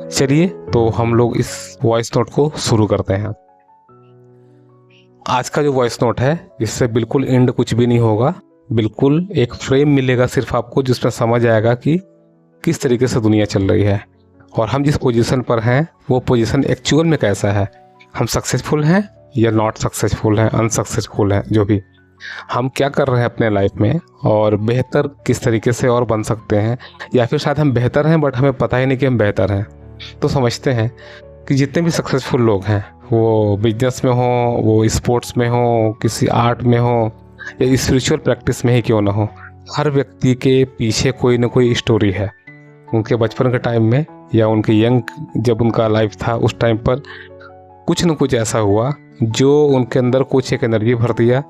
चलिए तो हम लोग इस वॉइस नोट को शुरू करते हैं। आज का जो वॉइस नोट है इससे बिल्कुल एंड कुछ भी नहीं होगा, बिल्कुल एक फ्रेम मिलेगा सिर्फ आपको, जिसमें समझ आएगा कि किस तरीके से दुनिया चल रही है और हम जिस पोजीशन पर हैं वो पोजीशन एक्चुअल में कैसा है। हम सक्सेसफुल हैं या नॉट सक्सेसफुल हैं, अनसक्सेसफुल हैं, जो भी हम क्या कर रहे हैं अपने लाइफ में और बेहतर किस तरीके से और बन सकते हैं, या फिर शायद हम बेहतर हैं बट हमें पता ही नहीं कि हम बेहतर हैं। तो समझते हैं कि जितने भी सक्सेसफुल लोग हैं, वो बिजनेस में हो, वो स्पोर्ट्स में हो, किसी आर्ट में हो या स्पिरिचुअल प्रैक्टिस में ही क्यों ना हो, हर व्यक्ति के पीछे कोई ना कोई स्टोरी है। उनके बचपन के टाइम में या उनके यंग जब उनका लाइफ था उस टाइम पर कुछ न कुछ ऐसा हुआ जो उनके अंदर कुछ एक एनर्जी भर दिया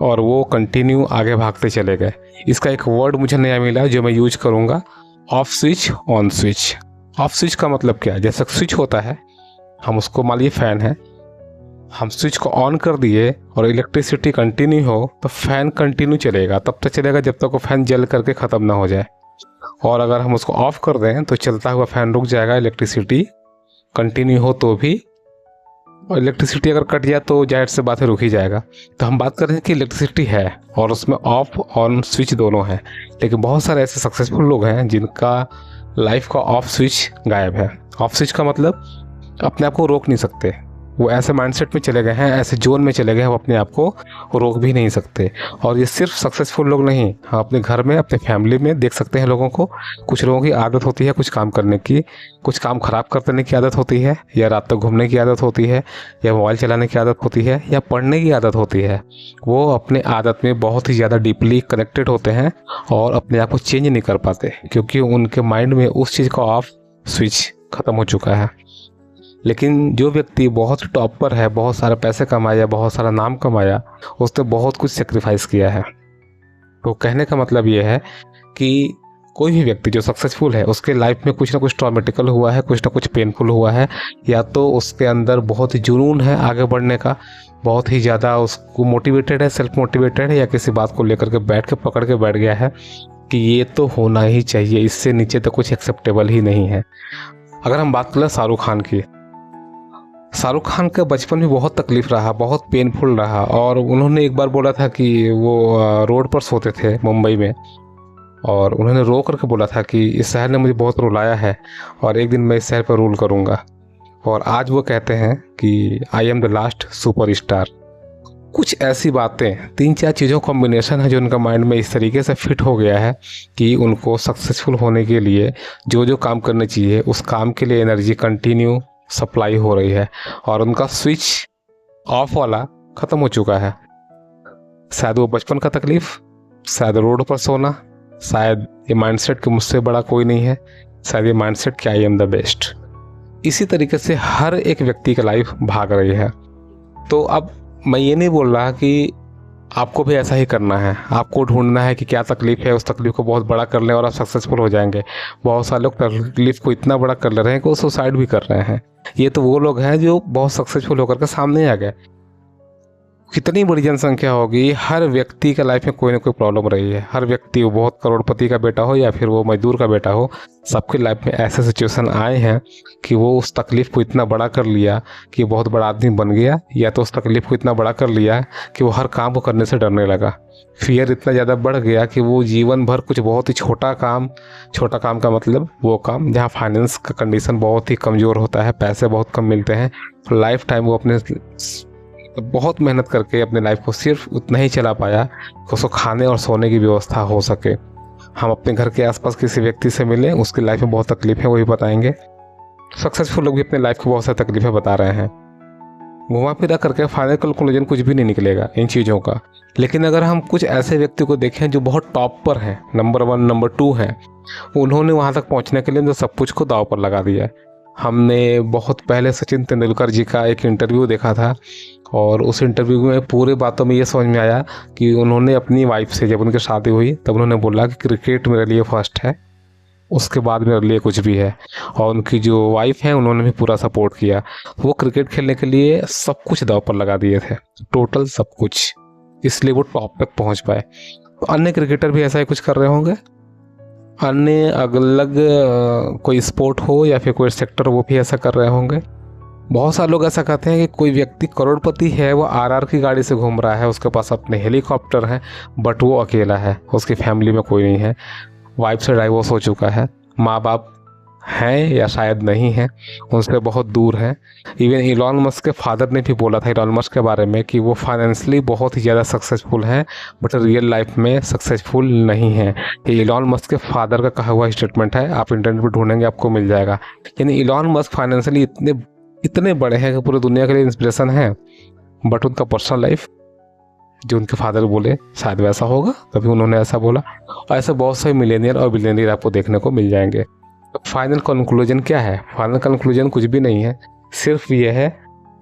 और वो कंटिन्यू आगे भागते चले गए। इसका एक वर्ड मुझे नया मिला जो मैं यूज करूँगा, off switch on switch. Off switch का मतलब क्या है? जैसा स्विच होता है, हम उसको मान लीजिए फ़ैन है, हम स्विच को ऑन कर दिए और इलेक्ट्रिसिटी कंटिन्यू हो तो फ़ैन कंटिन्यू चलेगा, तब तक चलेगा जब तक वो फ़ैन जल करके ख़त्म ना हो जाए। और अगर हम उसको ऑफ़ कर दें तो चलता हुआ फ़ैन रुक जाएगा, इलेक्ट्रिसिटी कंटिन्यू हो तो भी, और इलेक्ट्रिसिटी अगर कट जाए तो जाहिर से बात है रुक ही जाएगा। तो हम बात कर रहे हैं कि इलेक्ट्रिसिटी है और उसमें ऑफ ऑन स्विच दोनों हैं, लेकिन बहुत सारे ऐसे सक्सेसफुल लोग हैं जिनका लाइफ का ऑफ स्विच गायब है। ऑफ स्विच का मतलब अपने आप को रोक नहीं सकते, वो ऐसे माइंडसेट में चले गए हैं, ऐसे जोन में चले गए हैं, वो अपने आप को रोक भी नहीं सकते। और ये सिर्फ सक्सेसफुल लोग नहीं, हम अपने घर में अपने फैमिली में देख सकते हैं लोगों को। कुछ लोगों की आदत होती है कुछ काम करने की, कुछ काम ख़राब करने की आदत होती है, या रात तक घूमने की आदत होती है, या मोबाइल चलाने की आदत होती है, या पढ़ने की आदत होती है। वो अपने आदत में बहुत ही ज़्यादा डीपली कनेक्टेड होते हैं और अपने आप को चेंज नहीं कर पाते, क्योंकि उनके माइंड में उस चीज़ का ऑफ स्विच ख़त्म हो चुका है। लेकिन जो व्यक्ति बहुत टॉप पर है, बहुत सारे पैसे कमाया, बहुत सारा नाम कमाया, उसने बहुत कुछ सेक्रीफाइस किया है। तो कहने का मतलब ये है कि कोई भी व्यक्ति जो सक्सेसफुल है उसके लाइफ में कुछ ना कुछ ट्रॉमेटिकल हुआ है, कुछ ना कुछ पेनफुल हुआ है, या तो उसके अंदर बहुत ही जुनून है आगे बढ़ने का, बहुत ही ज़्यादा उसको मोटिवेटेड है, सेल्फ मोटिवेटेड है, या किसी बात को लेकर के बैठ के पकड़ के बैठ गया है कि ये तो होना ही चाहिए, इससे नीचे तो कुछ एक्सेप्टेबल ही नहीं है। अगर हम बात करें शाहरुख खान की, शाहरुख खान का बचपन में बहुत तकलीफ रहा, बहुत पेनफुल रहा, और उन्होंने एक बार बोला था कि वो रोड पर सोते थे मुंबई में, और उन्होंने रो करके बोला था कि इस शहर ने मुझे बहुत रुलाया है और एक दिन मैं इस शहर पर रूल करूँगा। और आज वो कहते हैं कि I am the last super star. कुछ ऐसी बातें, तीन चार चीज़ों का कॉम्बिनेशन है जो उनका माइंड में इस तरीके से फिट हो गया है कि उनको सक्सेसफुल होने के लिए जो जो काम करने चाहिए उस काम के लिए एनर्जी कंटिन्यू सप्लाई हो रही है, और उनका स्विच ऑफ वाला ख़त्म हो चुका है। शायद वो बचपन का तकलीफ, शायद रोड पर सोना, शायद ये माइंडसेट कि मुझसे बड़ा कोई नहीं है, शायद ये माइंडसेट कि आई एम द बेस्ट। इसी तरीके से हर एक व्यक्ति की लाइफ भाग रही है। तो अब मैं ये नहीं बोल रहा कि आपको भी ऐसा ही करना है, आपको ढूंढना है कि क्या तकलीफ़ है, उस तकलीफ़ को बहुत बड़ा कर लें और आप सक्सेसफुल हो जाएंगे। बहुत सारे लोग तकलीफ़ को इतना बड़ा कर ले रहे हैं कि वो सुसाइड भी कर रहे हैं। ये तो वो लोग हैं जो बहुत सक्सेसफुल होकर के सामने आ गए। कितनी बड़ी जनसंख्या होगी, हर व्यक्ति के लाइफ में कोई ना कोई प्रॉब्लम रही है। हर व्यक्ति, वो बहुत करोड़पति का बेटा हो या फिर वो मजदूर का बेटा हो, सबके लाइफ में ऐसे सिचुएशन आए हैं कि वो उस तकलीफ़ को इतना बड़ा कर लिया कि बहुत बड़ा आदमी बन गया, या तो उस तकलीफ़ को इतना बड़ा कर लिया कि वो हर काम को करने से डरने लगा। फियर इतना ज़्यादा बढ़ गया कि वो जीवन भर कुछ बहुत ही छोटा काम का मतलब वो काम जहाँ फाइनेंस का कंडीशन बहुत ही कमज़ोर होता है, पैसे बहुत कम मिलते हैं, लाइफ टाइम वो अपने बहुत मेहनत करके अपने लाइफ को सिर्फ उतना ही चला पाया कि उसको खाने और सोने की व्यवस्था हो सके। हम अपने घर के आसपास किसी व्यक्ति से मिलें, उसकी लाइफ में बहुत तकलीफ है, वही बताएंगे। सक्सेसफुल लोग भी अपने लाइफ को बहुत सारी तकलीफें बता रहे हैं। घुमा फिरा करके फाइनल कंक्लूजन कुछ भी नहीं निकलेगा इन चीज़ों का। लेकिन अगर हम कुछ ऐसे व्यक्ति को देखें जो बहुत टॉप पर हैं, नंबर 1 नंबर 2 हैं, उन्होंने वहाँ तक पहुँचने के लिए तो सब कुछ को दाव पर लगा दिया है। हमने बहुत पहले सचिन तेंदुलकर जी का एक इंटरव्यू देखा था, और उस इंटरव्यू में पूरे बातों में ये समझ में आया कि उन्होंने अपनी वाइफ से, जब उनकी शादी हुई तब उन्होंने बोला कि क्रिकेट मेरे लिए फर्स्ट है, उसके बाद मेरे लिए कुछ भी है। और उनकी जो वाइफ है उन्होंने भी पूरा सपोर्ट किया। वो क्रिकेट खेलने के लिए सब कुछ दांव पर लगा दिए थे, टोटल सब कुछ, इसलिए वो टॉप तक पहुंच पाए। तो अन्य क्रिकेटर भी ऐसा ही कुछ कर रहे होंगे। अन्य अलग कोई स्पोर्ट हो या फिर कोई सेक्टर, वो भी ऐसा कर रहे होंगे। बहुत सारे लोग ऐसा कहते हैं कि कोई व्यक्ति करोड़पति है, वो आरआर की गाड़ी से घूम रहा है, उसके पास अपने हेलीकॉप्टर है, बट वो अकेला है, उसकी फैमिली में कोई नहीं है, वाइफ से डाइवोर्स हो चुका है, माँ बाप हैं या शायद नहीं है, उनसे बहुत दूर है। इवन इलॉन मस्क के फादर ने भी बोला था इलॉन मस्क के बारे में कि वो फाइनेंशियली बहुत ही ज़्यादा सक्सेसफुल हैं, बट रियल लाइफ में सक्सेसफुल नहीं है। ये इलॉन मस्क के फादर का कहा हुआ स्टेटमेंट है, आप इंटरनेट पर ढूंढेंगे आपको मिल जाएगा। यानी इलॉन मस्क फाइनेंशियली इतने बड़े हैं कि पूरी दुनिया के लिए इंस्पिरेशन है, बट उनका पर्सनल लाइफ जो उनके फादर बोले शायद वैसा होगा, तभी उन्होंने ऐसा बोला। और ऐसे बहुत सारे मिलेनियर और बिलियनियर आपको देखने को मिल जाएंगे। तो फाइनल कंक्लूजन क्या है? फाइनल कंक्लूजन कुछ भी नहीं है, सिर्फ ये है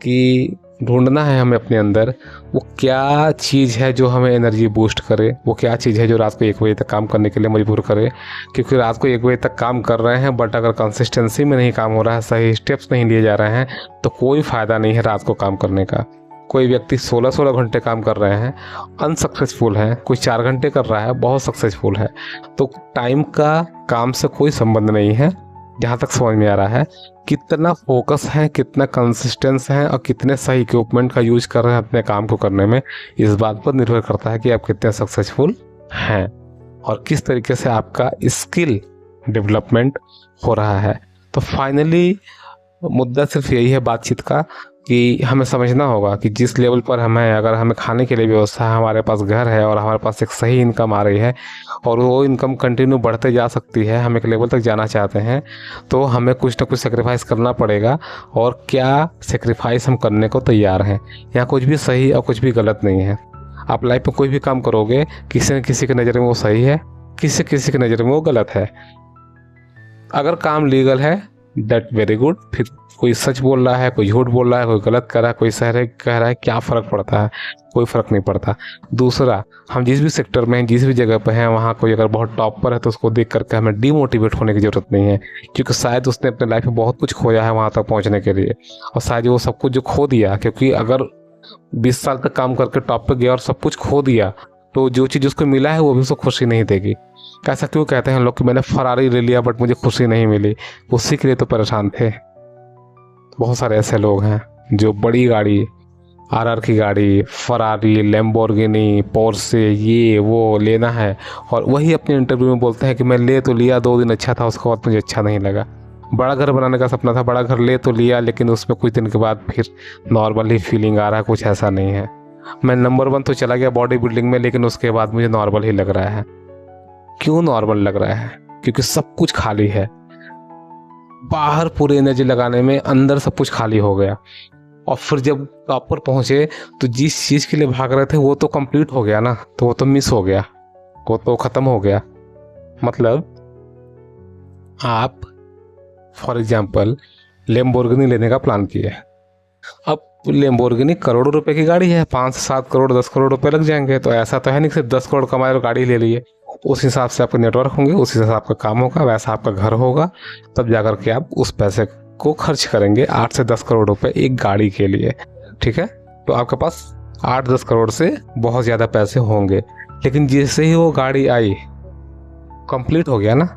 कि ढूंढना है हमें अपने अंदर वो क्या चीज़ है जो हमें एनर्जी बूस्ट करे, वो क्या चीज़ है जो रात को 1 बजे तक काम करने के लिए मजबूर करे। क्योंकि रात को 1 बजे तक काम कर रहे हैं, बट अगर कंसिस्टेंसी में नहीं काम हो रहा है, सही स्टेप्स नहीं लिए जा रहे हैं, तो कोई फ़ायदा नहीं है रात को काम करने का। कोई व्यक्ति 16-16 घंटे काम कर रहे हैं, अनसक्सेसफुल है, कोई 4 घंटे कर रहा है, बहुत सक्सेसफुल है। तो टाइम का काम से कोई संबंध नहीं है, जहाँ तक समझ में आ रहा है। कितना फोकस है, कितना कंसिस्टेंस है और कितने सही इक्विपमेंट का यूज कर रहे हैं अपने काम को करने में, इस बात पर निर्भर करता है कि आप कितने सक्सेसफुल हैं और किस तरीके से आपका स्किल डेवलपमेंट हो रहा है। तो फाइनली मुद्दा सिर्फ यही है बातचीत का कि हमें समझना होगा कि जिस लेवल पर हम हैं, अगर हमें खाने के लिए व्यवस्था है, हमारे पास घर है और हमारे पास एक सही इनकम आ रही है और वो इनकम कंटिन्यू बढ़ते जा सकती है, हम एक लेवल तक जाना चाहते हैं, तो हमें कुछ ना कुछ सेक्रीफाइस करना पड़ेगा। और क्या सेक्रीफाइस हम करने को तैयार हैं। यहाँ कुछ भी सही और कुछ भी गलत नहीं है। आप लाइफ में कोई भी काम करोगे, किसी न किसी की नज़र में वो सही है, किसी किसी की नज़र में वो गलत है। अगर काम लीगल है दैट वेरी गुड, फिर कोई सच बोल रहा है, कोई झूठ बोल रहा है, कोई गलत कर रहा है, कोई सही कह रहा है, क्या फ़र्क पड़ता है? कोई फ़र्क नहीं पड़ता। दूसरा, हम जिस भी सेक्टर में हैं, जिस भी जगह पर हैं, वहाँ कोई अगर बहुत टॉप पर है तो उसको देख करके हमें डीमोटिवेट होने की ज़रूरत नहीं है, क्योंकि शायद उसने अपने लाइफ में बहुत कुछ खोया है वहाँ तक पहुँचने के लिए, और शायद वो सब कुछ जो खो दिया, क्योंकि अगर 20 साल तक काम करके टॉप पर गया और सब कुछ खो दिया, तो जो चीज़ उसको मिला है वो भी उसको खुशी नहीं देगी। कैसा क्यों कहते हैं लोग कि मैंने फरारी ले लिया बट मुझे खुशी नहीं मिली, उसी के लिए तो परेशान थे। बहुत सारे ऐसे लोग हैं जो बड़ी गाड़ी, आरआर की गाड़ी, फरारी, लैम्बोर्गिनी, पोर्शे, ये वो लेना है, और वही अपने इंटरव्यू में बोलते हैं कि मैं ले तो लिया, 2 दिन अच्छा था, उसके बाद मुझे अच्छा नहीं लगा। बड़ा घर बनाने का सपना था, बड़ा घर ले तो लिया, लेकिन उसमें कुछ दिन के बाद फिर नॉर्मल ही फीलिंग आ रहा है, कुछ ऐसा नहीं है। मैं नंबर 1 तो चला गया बॉडी बिल्डिंग में, लेकिन उसके बाद मुझे नॉर्मल ही लग रहा है। क्यों नॉर्मल लग रहा है? क्योंकि सब कुछ खाली है। बाहर पूरी एनर्जी लगाने में अंदर सब कुछ खाली हो गया, और फिर जब टॉप पर पहुंचे तो जिस चीज़ के लिए भाग रहे थे वो तो कंप्लीट हो गया ना, तो वो तो मिस हो गया, वो तो ख़त्म हो गया। मतलब आप फॉर एग्जांपल लैम्बोर्गिनी लेने का प्लान किए, अब लैम्बोर्गिनी करोड़ों रुपए की गाड़ी है, 5 से 7 करोड़ 10 करोड़ रुपए लग जाएंगे। तो ऐसा तो है नहीं सिर्फ 10 करोड़ कमाए और गाड़ी ले लिए। उस हिसाब से आपके नेटवर्क होंगे, उस हिसाब से आपका काम होगा, वैसा आपका घर होगा, तब जाकर के आप उस पैसे को खर्च करेंगे 8 से 10 करोड़ रुपए एक गाड़ी के लिए। ठीक है, तो आपके पास 8-10 करोड़ से बहुत ज़्यादा पैसे होंगे। लेकिन जैसे ही वो गाड़ी आई, कंप्लीट हो गया ना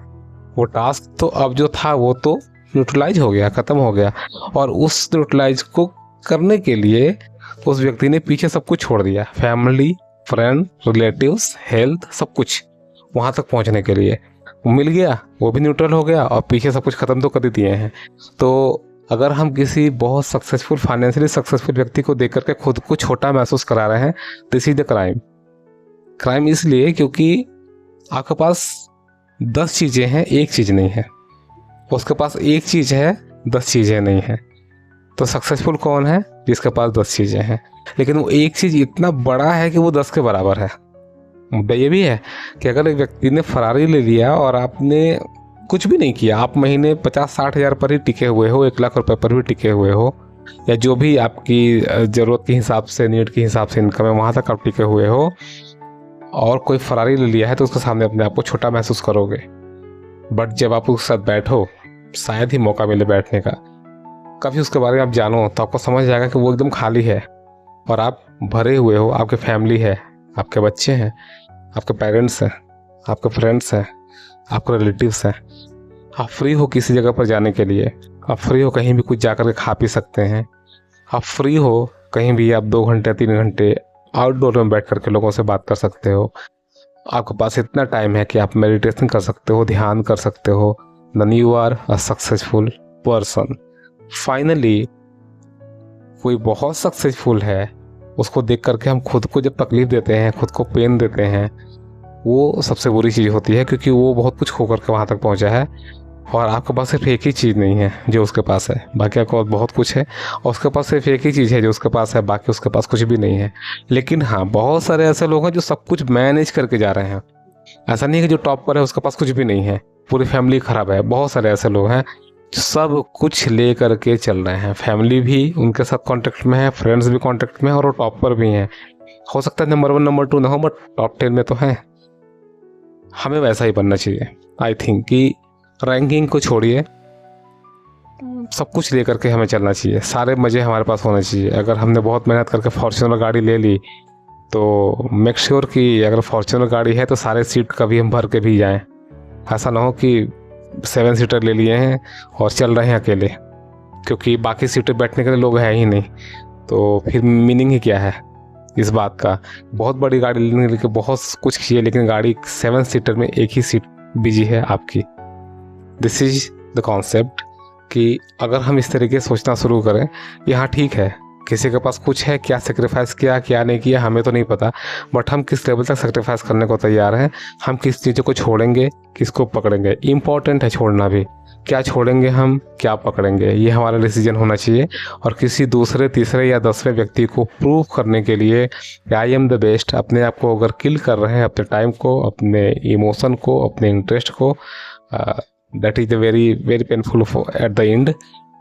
वो टास्क, तो अब जो था वो तो न्यूट्रलाइज हो गया, ख़त्म हो गया। और उस न्यूट्रलाइज को करने के लिए उस व्यक्ति ने पीछे सब कुछ छोड़ दिया, फैमिली, फ्रेंड, रिलेटिव्स, हेल्थ, सब कुछ वहाँ तक पहुँचने के लिए मिल गया, वो भी न्यूट्रल हो गया और पीछे सब कुछ ख़त्म तो कर ही दिए हैं। तो अगर हम किसी बहुत सक्सेसफुल, फाइनेंशियली सक्सेसफुल व्यक्ति को देख करके खुद को छोटा महसूस करा रहे हैं, this is the crime. Crime इसलिए क्योंकि आपके पास 10 चीज़ें हैं, एक चीज़ नहीं है। उसके पास एक चीज़ है, 10 चीज़ें नहीं है। तो सक्सेसफुल कौन है? जिसके पास 10 चीज़ें हैं, लेकिन वो एक चीज़ इतना बड़ा है कि वो 10 के बराबर है। मुद्दा ये भी है कि अगर एक व्यक्ति ने फरारी ले लिया और आपने कुछ भी नहीं किया, आप महीने 50-60 हज़ार पर ही टिके हुए हो, 1 लाख रुपए पर भी टिके हुए हो, या जो भी आपकी ज़रूरत के हिसाब से, नीड के हिसाब से इनकम है, वहाँ तक आप टिके हुए हो, और कोई फरारी ले लिया है, तो उसके सामने अपने आप को छोटा महसूस करोगे। बट जब आप उसके साथ बैठो, शायद ही मौका मिले बैठने का, कभी उसके बारे में आप जानो, तो आपको समझ जाएगा कि वो एकदम खाली है और आप भरे हुए हो। आपकी फैमिली है, आपके बच्चे हैं, आपके पेरेंट्स हैं, आपके फ्रेंड्स हैं, आपके रिलेटिव्स हैं, आप फ्री हो किसी जगह पर जाने के लिए, आप फ्री हो कहीं भी कुछ जा कर के खा पी सकते हैं, आप फ्री हो कहीं भी आप 2 घंटे 3 घंटे आउटडोर में बैठ कर के लोगों से बात कर सकते हो, आपके पास इतना टाइम है कि आप मेडिटेशन कर सकते हो, ध्यान कर सकते हो, then you are a successful person. Finally कोई बहुत सक्सेसफुल है, उसको देख करके हम खुद को जब तकलीफ देते हैं, खुद को पेन देते हैं, वो सबसे बुरी चीज़ होती है, क्योंकि वो बहुत कुछ खो करके वहाँ तक पहुँचा है और आपके पास सिर्फ एक ही चीज़ नहीं है जो उसके पास है, बाकी आपके पास बहुत कुछ है और उसके पास सिर्फ एक ही चीज़ है जो उसके पास है, बाकी उसके पास कुछ भी नहीं है। लेकिन हाँ, बहुत सारे ऐसे लोग हैं जो सब कुछ मैनेज करके जा रहे हैं। ऐसा नहीं है कि जो टॉप पर है उसके पास कुछ भी नहीं है, पूरी फैमिली खराब है। बहुत सारे ऐसे लोग हैं जो सब कुछ ले करके चल रहे हैं, फैमिली भी उनके साथ कांटेक्ट में है, फ्रेंड्स भी कांटेक्ट में है और वो टॉप पर भी हैं। हो सकता है नंबर 1 नंबर 2 ना हो, बट टॉप 10 में तो हैं। हमें वैसा ही बनना चाहिए। आई थिंक कि रैंकिंग को छोड़िए, सब कुछ ले करके हमें चलना चाहिए, सारे मज़े हमारे पास होने चाहिए। अगर हमने बहुत मेहनत करके फॉर्च्यूनर गाड़ी ले ली तो मेक श्योर कि अगर फॉर्च्यूनर गाड़ी है तो सारे सीट कभी हम भर के भी जाएं। ऐसा ना हो कि 7 सीटर ले लिए हैं और चल रहे हैं अकेले, क्योंकि बाकी सीटें बैठने के लिए लोग हैं ही नहीं, तो फिर मीनिंग ही क्या है इस बात का। बहुत बड़ी गाड़ी लेने के लिए बहुत कुछ किए, लेकिन गाड़ी 7 सीटर में एक ही सीट बिजी है आपकी। दिस इज द कॉन्सेप्ट कि अगर हम इस तरीके से सोचना शुरू करें, यहाँ ठीक है किसी के पास कुछ है, क्या सेक्रीफाइस किया क्या नहीं किया हमें तो नहीं पता, बट हम किस लेवल तक सेक्रीफाइस करने को तैयार हैं, हम किस चीज़ों को छोड़ेंगे, किसको पकड़ेंगे। इम्पॉर्टेंट है छोड़ना भी, क्या छोड़ेंगे हम, क्या पकड़ेंगे, ये हमारा डिसीजन होना चाहिए। और किसी दूसरे तीसरे या 10वें व्यक्ति को प्रूव करने के लिए आई एम द बेस्ट, अपने आप को अगर किल कर रहे हैं, अपने टाइम को, अपने इमोशन को, अपने इंटरेस्ट को, that is the very very painful at the end.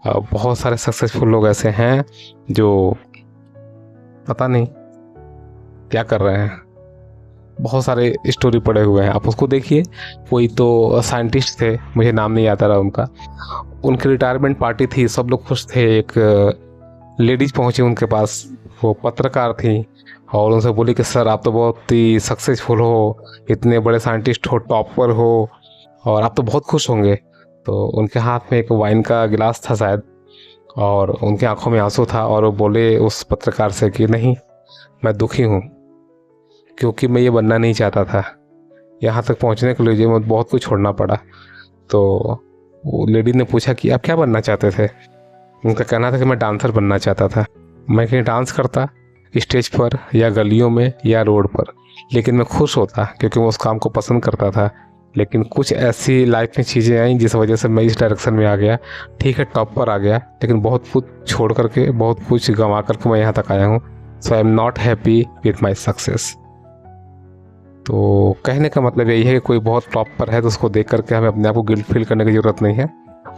बहुत सारे सक्सेसफुल लोग ऐसे हैं जो पता नहीं क्या कर रहे हैं, बहुत सारे स्टोरी पड़े हुए हैं, आप उसको देखिए। कोई तो साइंटिस्ट थे, मुझे नाम नहीं आता रहा उनका, उनकी रिटायरमेंट पार्टी थी, सब लोग खुश थे। एक लेडीज पहुंची उनके पास, वो पत्रकार थी और उनसे बोली कि सर आप तो बहुत ही सक्सेसफुल हो, इतने बड़े साइंटिस्ट हो, टॉप पर हो और आप तो बहुत खुश होंगे। तो उनके हाथ में एक वाइन का गिलास था शायद, और उनकी आंखों में आंसू था, और वो बोले उस पत्रकार से कि नहीं, मैं दुखी हूँ क्योंकि मैं ये बनना नहीं चाहता था, यहाँ तक पहुँचने के लिए मुझे बहुत कुछ छोड़ना पड़ा। तो वो लेडी ने पूछा कि आप क्या बनना चाहते थे। उनका कहना था कि मैं डांसर बनना चाहता था, मैं कहीं डांस करता स्टेज पर या गलियों में या रोड पर, लेकिन मैं खुश होता क्योंकि मैं उस काम को पसंद करता था। लेकिन कुछ ऐसी लाइफ में चीज़ें आई जिस वजह से मैं इस डायरेक्शन में आ गया। ठीक है, टॉप पर आ गया, लेकिन बहुत कुछ छोड़ करके, बहुत कुछ गंवा करके मैं यहाँ तक आया हूँ। So I am not happy with my success. तो कहने का मतलब यही है कि कोई बहुत टॉप पर है तो उसको देख करके हमें अपने आप को गिल्ट फील करने की ज़रूरत नहीं है।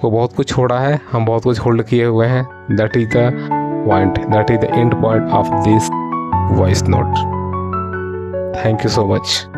वो बहुत कुछ छोड़ा है, हम बहुत कुछ होल्ड किए हुए हैं। That is the point, that is the end point of this voice note. Thank you so much.